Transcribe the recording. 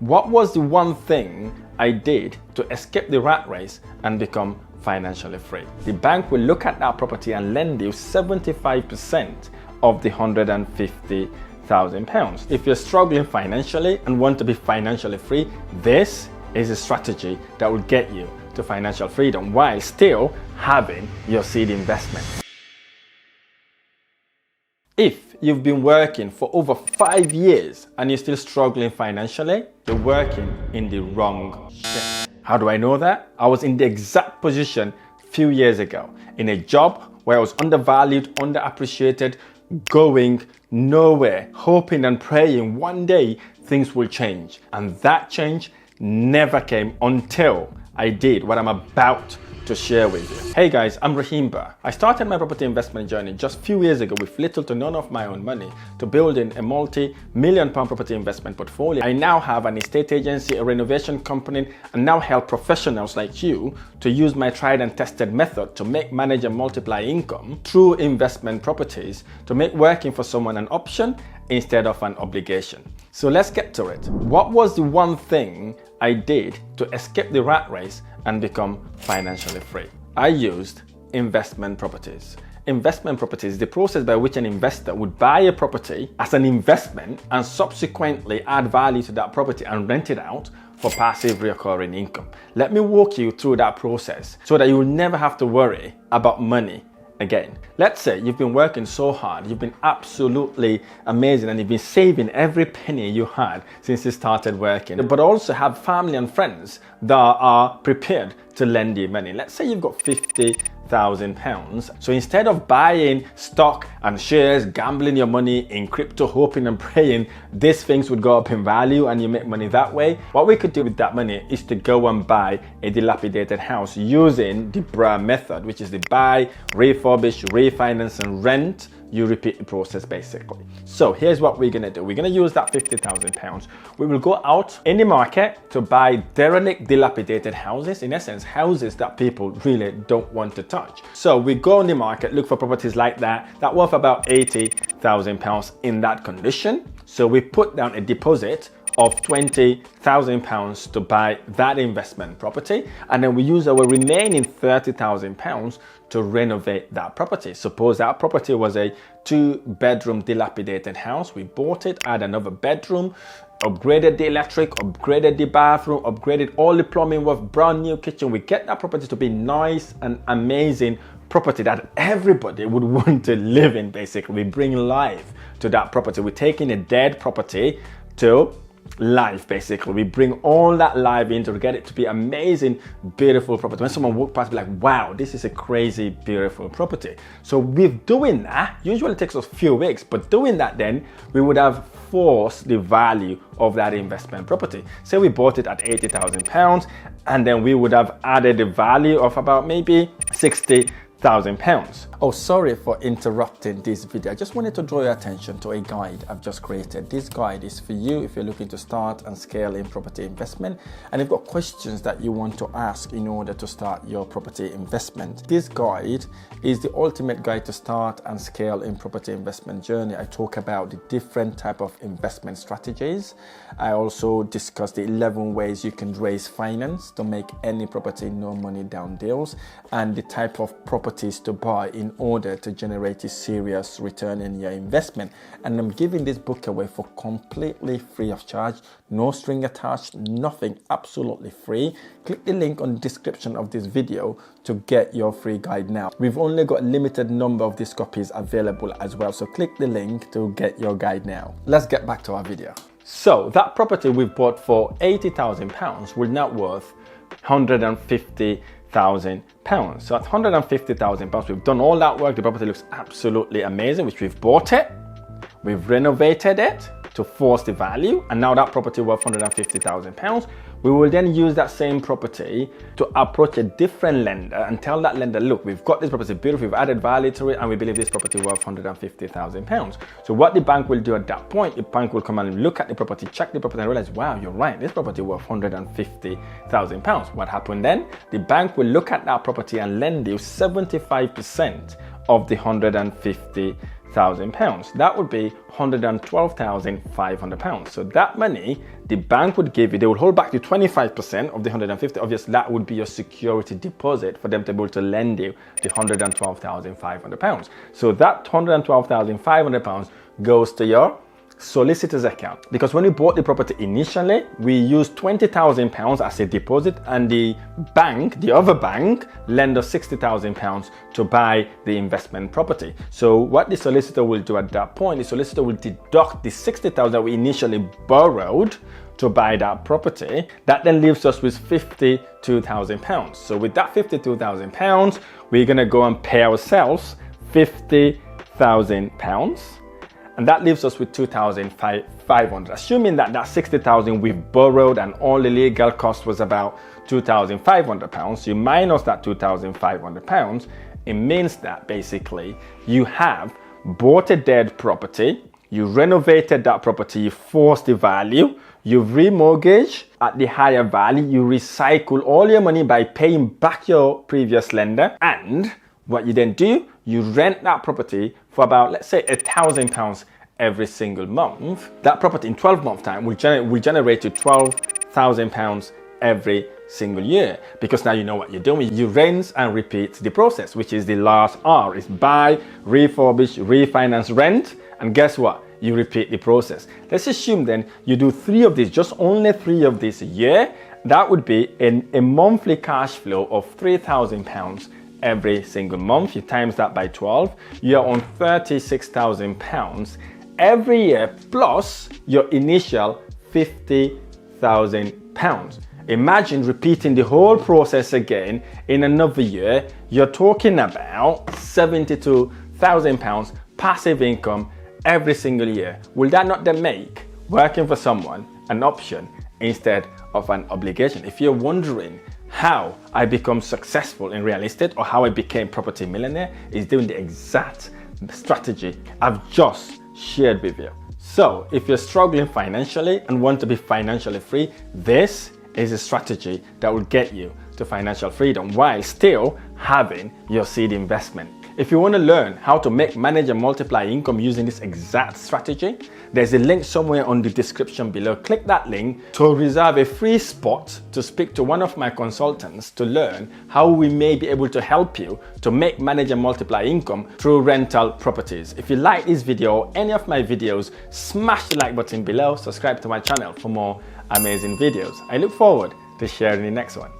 What was the one thing I did to escape the rat race and become financially free? The bank will look at that property and lend you 75% of the £150,000. If you're struggling financially and want to be financially free, this is a strategy that will get you to financial freedom while still having your seed investment. If you've been working for over 5 years and you're still struggling financially, you're working in the wrong shit. How do I know that? I was in the exact position a few years ago in a job where I was undervalued, underappreciated, going nowhere, hoping and praying one day things will change. And that change never came until I did what I'm about to share with you. Hey guys, I'm Rahim Bah. I started my property investment journey just a few years ago with little to none of my own money to building a multi-million-pound property investment portfolio. I now have an estate agency, a renovation company, and now help professionals like you to use my tried and tested method to make, manage, and multiply income through investment properties to make working for someone an option instead of an obligation. So let's get to it. What was the one thing I did to escape the rat race and become financially free? I used investment properties. Investment properties is the process by which an investor would buy a property as an investment and subsequently add value to that property and rent it out for passive recurring income. Let me walk you through that process so that you will never have to worry about money again. Let's say you've been working so hard, you've been absolutely amazing, and you've been saving every penny you had since you started working, but also have family and friends that are prepared to lend you money. Let's say you've got £50,000. So instead of buying stock and shares, gambling your money in crypto, hoping and praying these things would go up in value and you make money that way, what we could do with that money is to go and buy a dilapidated house using the BRRRR method, which is the buy, refurbish, refinance, and rent. You repeat the process basically. So here's what we're gonna do. We're gonna use that £50,000. We will go out in the market to buy derelict, dilapidated houses. In essence, houses that people really don't want to touch. So we go on the market, look for properties like that worth about £80,000 in that condition. So we put down a deposit of £20,000 to buy that investment property, and then we use our remaining £30,000 to renovate that property. Suppose that property was a 2-bedroom dilapidated house. We bought it, add another bedroom, upgraded the electric, upgraded the bathroom, upgraded all the plumbing with brand new kitchen. We get that property to be nice and amazing property that everybody would want to live in basically. We bring life to that property. We're taking a dead property to life basically. We bring all that life in to get it to be amazing, beautiful property. When someone walks past, be like, wow, this is a crazy, beautiful property. So with doing that, usually it takes us a few weeks, but doing that then, we would have forced the value of that investment property. Say we bought it at £80,000 and then we would have added the value of about maybe £60,000. Oh, sorry for interrupting this video. I just wanted to draw your attention to a guide I've just created. This guide is for you if you're looking to start and scale in property investment and you've got questions that you want to ask in order to start your property investment. This guide is the ultimate guide to start and scale in property investment journey. I talk about the different type of investment strategies. I also discuss the 11 ways you can raise finance to make any property no money down deals and the type of properties to buy in order to generate a serious return in your investment. And I'm giving this book away for completely free of charge, no string attached, nothing, absolutely free. Click the link on the description of this video to get your free guide now. We've only got a limited number of these copies available as well, so click the link to get your guide now. Let's get back to our video. So that property we've bought for £80,000 will now worth £150,000. So at £150,000, we've done all that work. The property looks absolutely amazing, which we've bought it, we've renovated it to force the value, and now that property worth £150,000. We will then use that same property to approach a different lender and tell that lender, look, we've got this property beautiful, we've added value to it, and we believe this property worth £150,000. So what the bank will do at that point, the bank will come and look at the property, check the property, and realize, wow, you're right, this property worth £150,000. What happened then? The bank will look at that property and lend you 75% of the £150,000. £112,500. That would be £112,500. So that money the bank would give you, they would hold back the 25% of the 150. Obviously, that would be your security deposit for them to be able to lend you the £112,500. So that £112,500 goes to your solicitor's account, because when we bought the property initially, we used £20,000 as a deposit, and the bank, the other bank, lent us £60,000 to buy the investment property. So what the solicitor will do at that point, the solicitor will deduct the £60,000 that we initially borrowed to buy that property. That then leaves us with £52,000. So with that £52,000, we're gonna go and pay ourselves £50,000. And that leaves us with £2,500. Assuming that that £60,000 we've borrowed and all the legal cost was about £2,500, you minus that £2,500, it means that basically you have bought a dead property, you renovated that property, you forced the value, you remortgage at the higher value, you recycle all your money by paying back your previous lender, and what you then do, you rent that property for about, let's say, £1,000 every single month. That property in 12 months time will generate you £12,000 every single year, because now you know what you're doing. You rinse and repeat the process, which is the last R. It's buy, refurbish, refinance, rent, and guess what? You repeat the process. Let's assume then you do 3 of these, just only 3 of these a year. That would be a monthly cash flow of £3,000 every single month. You times that by 12, you're on £36,000 every year, plus your initial £50,000. Imagine repeating the whole process again in another year. You're talking about £72,000 passive income every single year. Will that not then make working for someone an option instead of an obligation? If you're wondering how I become successful in real estate or how I became property millionaire, is doing the exact strategy I've just shared with you. So if you're struggling financially and want to be financially free, this is a strategy that will get you to financial freedom while still having your seed investment. If you want to learn how to make, manage, and multiply income using this exact strategy, there's a link somewhere on the description below. Click that link to reserve a free spot to speak to one of my consultants to learn how we may be able to help you to make, manage, and multiply income through rental properties. If you like this video or any of my videos, smash the like button below, subscribe to my channel for more amazing videos. I look forward to sharing the next one.